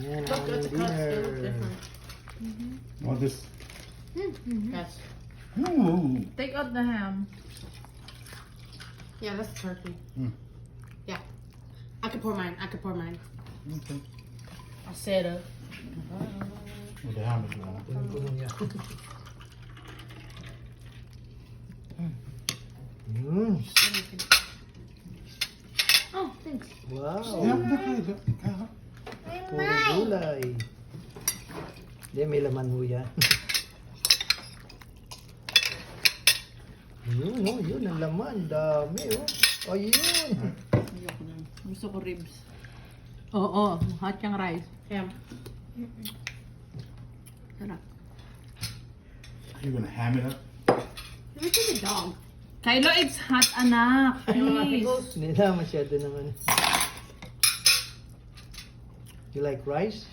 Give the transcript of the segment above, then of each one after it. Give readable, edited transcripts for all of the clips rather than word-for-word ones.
Yan Look ang at the cuts, they look dinner. different. Want this? Yes. Ooh. Take out the ham. Yeah, that's turkey. Mm. Yeah. I could pour mine. I could pour mine. Okay. I said With the ham is wrong. Punong-puno yan. Mm. Oh, thanks. Wow. Yeah, Puro gulay. Hindi, may laman ho yan. Yun, oh, yun ang laman. Dami, oh. Ayun. Ayoko na. Gusto ko ribs. Oo, hot yung rice. ham. Sarap. You're gonna ham it up? Look at the dog. Kylo, it's hot, anak. Please. Hindi na masyado naman. You like rice?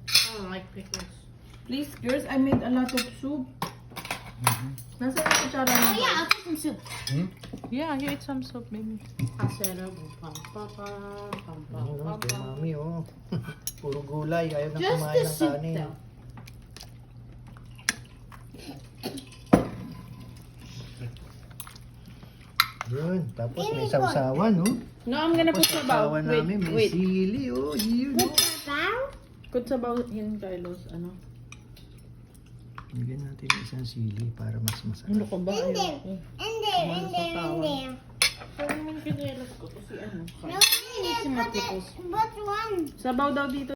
I don't like pickles. Please, girls, I made a lot of soup. Nasa yung kutsara Oh mo? yeah, I'll take some soup. Yeah, you eat some soup, baby. I said pum pum pum pum pum Ano, pum kay pum. mami, oh. Puro gulay. Ayaw na Just kumain the ng soup kanin. though. Yun. Tapos may sausawan, oh. No, I'm gonna Tapos put sabaw. sausawan Wait, namin, may wait. sili, oh. Yun, oh. Put sabaw in Kylo's, ano? Bigyan natin ng isang sili para mas masarap. Ano ko ba? Ayoko. And Pero naman kinelas ko kasi ano. No, but one. Sabaw daw dito.